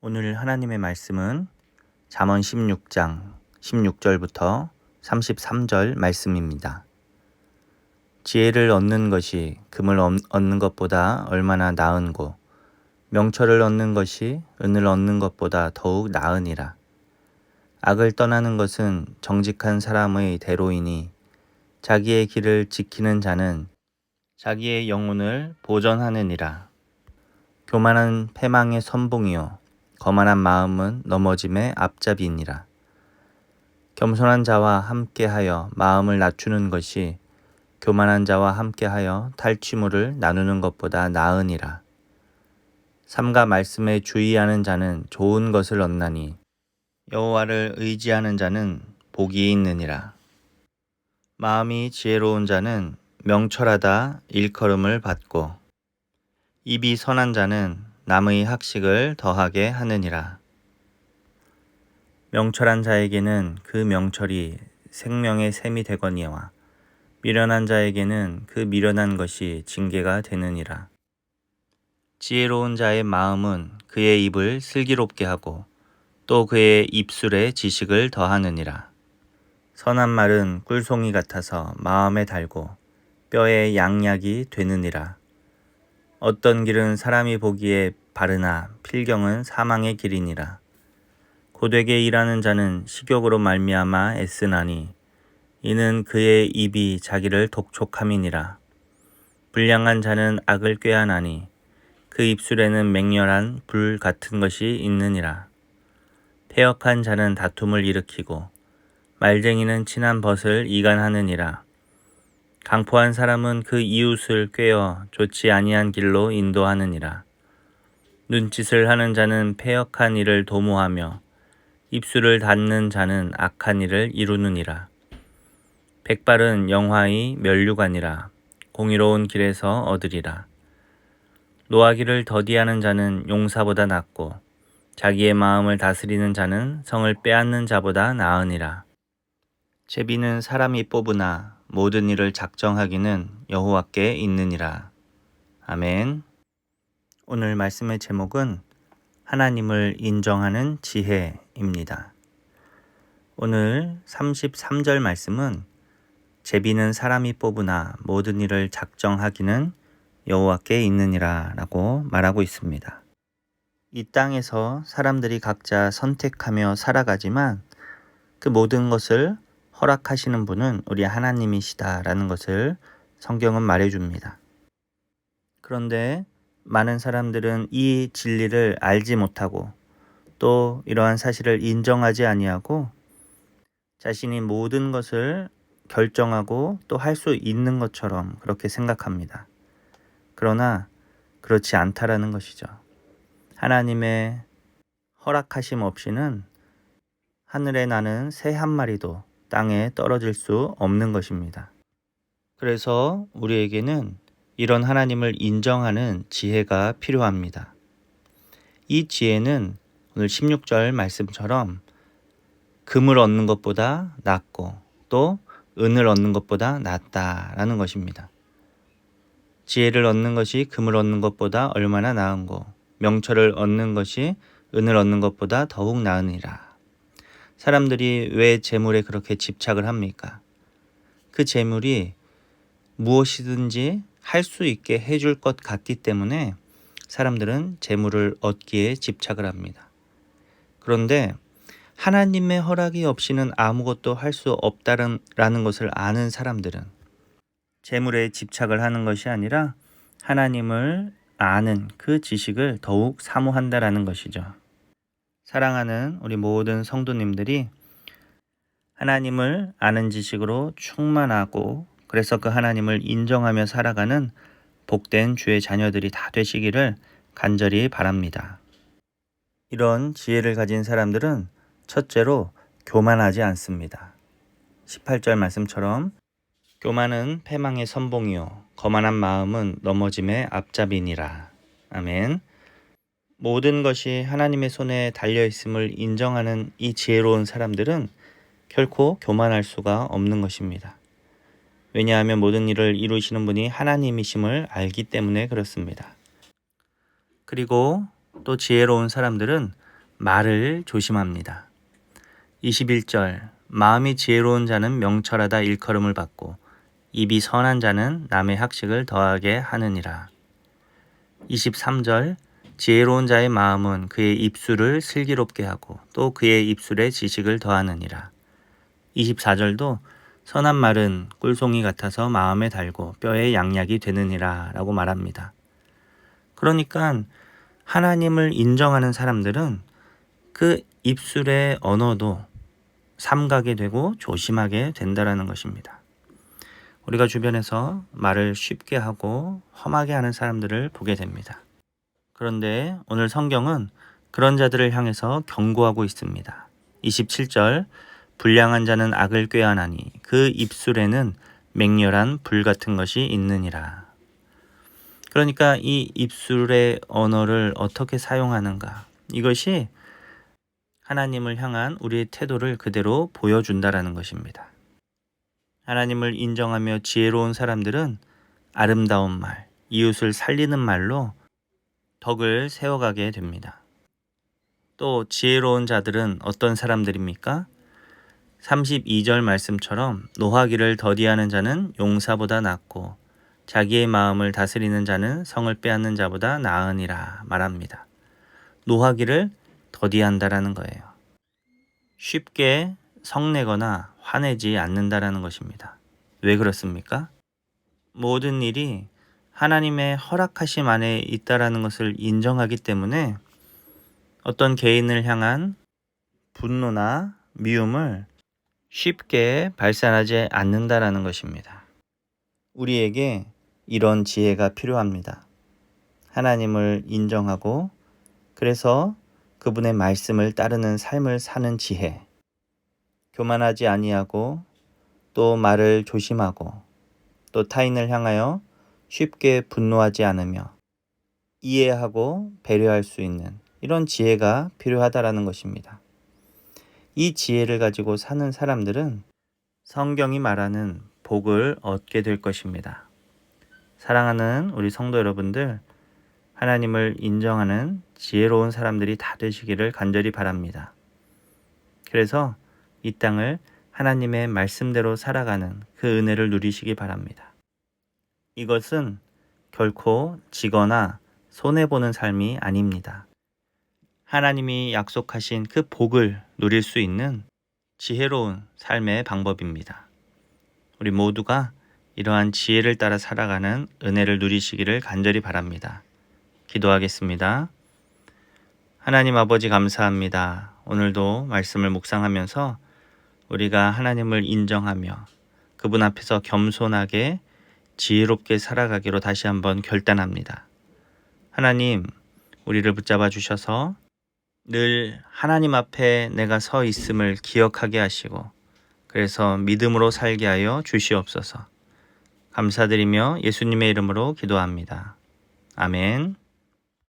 오늘 하나님의 말씀은 잠언 16장 16절부터 33절 말씀입니다. 지혜를 얻는 것이 금을 얻는 것보다 얼마나 나은고 명철을 얻는 것이 은을 얻는 것보다 더욱 나으니라. 악을 떠나는 것은 정직한 사람의 대로이니 자기의 길을 지키는 자는 자기의 영혼을 보전하느니라. 교만한 패망의 선봉이요 거만한 마음은 넘어짐의 앞잡이니라. 겸손한 자와 함께하여 마음을 낮추는 것이 교만한 자와 함께하여 탈취물을 나누는 것보다 나으니라. 삼가 말씀에 주의하는 자는 좋은 것을 얻나니 여호와를 의지하는 자는 복이 있느니라. 마음이 지혜로운 자는 명철하다 일컬음을 받고 입이 선한 자는 남의 학식을 더하게 하느니라. 명철한 자에게는 그 명철이 생명의 샘이 되거니와 미련한 자에게는 그 미련한 것이 징계가 되느니라. 지혜로운 자의 마음은 그의 입을 슬기롭게 하고 또 그의 입술에 지식을 더하느니라. 선한 말은 꿀송이 같아서 마음에 달고 뼈에 양약이 되느니라. 어떤 길은 사람이 보기에 바르나 필경은 사망의 길이니라. 고되게 일하는 자는 식욕으로 말미암아 애쓰나니 이는 그의 입이 자기를 독촉함이니라. 불량한 자는 악을 꾀하나니 그 입술에는 맹렬한 불 같은 것이 있느니라. 패역한 자는 다툼을 일으키고 말쟁이는 친한 벗을 이간하느니라. 강포한 사람은 그 이웃을 꾀어 좋지 아니한 길로 인도하느니라. 눈짓을 하는 자는 패역한 일을 도모하며 입술을 닫는 자는 악한 일을 이루느니라. 백발은 영화의 면류관이라 공의로운 길에서 얻으리라. 노하기를 더디하는 자는 용사보다 낫고 자기의 마음을 다스리는 자는 성을 빼앗는 자보다 나으니라. 제비는 사람이 뽑으나 모든 일을 작정하기는 여호와께 있느니라. 아멘. 오늘 말씀의 제목은 하나님을 인정하는 지혜입니다. 오늘 33절 말씀은 제비는 사람이 뽑으나 모든 일을 작정하기는 여호와께 있느니라 라고 말하고 있습니다. 이 땅에서 사람들이 각자 선택하며 살아가지만 그 모든 것을 허락하시는 분은 우리 하나님이시다라는 것을 성경은 말해줍니다. 그런데 많은 사람들은 이 진리를 알지 못하고 또 이러한 사실을 인정하지 아니하고 자신이 모든 것을 결정하고 또 할 수 있는 것처럼 그렇게 생각합니다. 그러나 그렇지 않다라는 것이죠. 하나님의 허락하심 없이는 하늘에 나는 새 한 마리도 땅에 떨어질 수 없는 것입니다. 그래서 우리에게는 이런 하나님을 인정하는 지혜가 필요합니다. 이 지혜는 오늘 16절 말씀처럼 금을 얻는 것보다 낫고 또 은을 얻는 것보다 낫다라는 것입니다. 지혜를 얻는 것이 금을 얻는 것보다 얼마나 나은고 명철을 얻는 것이 은을 얻는 것보다 더욱 나으니라. 사람들이 왜 재물에 그렇게 집착을 합니까? 그 재물이 무엇이든지 할 수 있게 해줄 것 같기 때문에 사람들은 재물을 얻기에 집착을 합니다. 그런데 하나님의 허락이 없이는 아무것도 할 수 없다라는 것을 아는 사람들은 재물에 집착을 하는 것이 아니라 하나님을 아는 그 지식을 더욱 사모한다라는 것이죠. 사랑하는 우리 모든 성도님들이 하나님을 아는 지식으로 충만하고 그래서 그 하나님을 인정하며 살아가는 복된 주의 자녀들이 다 되시기를 간절히 바랍니다. 이런 지혜를 가진 사람들은 첫째로 교만하지 않습니다. 18절 말씀처럼 교만은 패망의 선봉이요 거만한 마음은 넘어짐의 앞잡이니라. 아멘. 모든 것이 하나님의 손에 달려있음을 인정하는 이 지혜로운 사람들은 결코 교만할 수가 없는 것입니다. 왜냐하면 모든 일을 이루시는 분이 하나님이심을 알기 때문에 그렇습니다. 그리고 또 지혜로운 사람들은 말을 조심합니다. 21절 마음이 지혜로운 자는 명철하다 일컬음을 받고 입이 선한 자는 남의 학식을 더하게 하느니라. 23절 지혜로운 자의 마음은 그의 입술을 슬기롭게 하고 또 그의 입술에 지식을 더하느니라. 24절도 선한 말은 꿀송이 같아서 마음에 달고 뼈에 양약이 되느니라 라고 말합니다. 그러니까 하나님을 인정하는 사람들은 그 입술의 언어도 삼가게 되고 조심하게 된다라는 것입니다. 우리가 주변에서 말을 쉽게 하고 험하게 하는 사람들을 보게 됩니다. 그런데 오늘 성경은 그런 자들을 향해서 경고하고 있습니다. 27절 불량한 자는 악을 꾀하나니 그 입술에는 맹렬한 불 같은 것이 있느니라. 그러니까 이 입술의 언어를 어떻게 사용하는가, 이것이 하나님을 향한 우리의 태도를 그대로 보여준다라는 것입니다. 하나님을 인정하며 지혜로운 사람들은 아름다운 말, 이웃을 살리는 말로 덕을 세워가게 됩니다. 또 지혜로운 자들은 어떤 사람들입니까? 32절 말씀처럼 노하기를 더디하는 자는 용사보다 낫고 자기의 마음을 다스리는 자는 성을 빼앗는 자보다 나으니라 말합니다. 노하기를 더디한다라는 거예요. 쉽게 성내거나 화내지 않는다라는 것입니다. 왜 그렇습니까? 모든 일이 하나님의 허락하심 안에 있다라는 것을 인정하기 때문에 어떤 개인을 향한 분노나 미움을 쉽게 발산하지 않는다라는 것입니다. 우리에게 이런 지혜가 필요합니다. 하나님을 인정하고 그래서 그분의 말씀을 따르는 삶을 사는 지혜, 교만하지 아니하고 또 말을 조심하고 또 타인을 향하여 쉽게 분노하지 않으며 이해하고 배려할 수 있는 이런 지혜가 필요하다라는 것입니다. 이 지혜를 가지고 사는 사람들은 성경이 말하는 복을 얻게 될 것입니다. 사랑하는 우리 성도 여러분들, 하나님을 인정하는 지혜로운 사람들이 다 되시기를 간절히 바랍니다. 그래서 이 땅을 하나님의 말씀대로 살아가는 그 은혜를 누리시기 바랍니다. 이것은 결코 지거나 손해보는 삶이 아닙니다. 하나님이 약속하신 그 복을 누릴 수 있는 지혜로운 삶의 방법입니다. 우리 모두가 이러한 지혜를 따라 살아가는 은혜를 누리시기를 간절히 바랍니다. 기도하겠습니다. 하나님 아버지 감사합니다. 오늘도 말씀을 묵상하면서 우리가 하나님을 인정하며 그분 앞에서 겸손하게 지혜롭게 살아가기로 다시 한번 결단합니다. 하나님, 우리를 붙잡아 주셔서 늘 하나님 앞에 내가 서 있음을 기억하게 하시고 그래서 믿음으로 살게 하여 주시옵소서. 감사드리며 예수님의 이름으로 기도합니다. 아멘.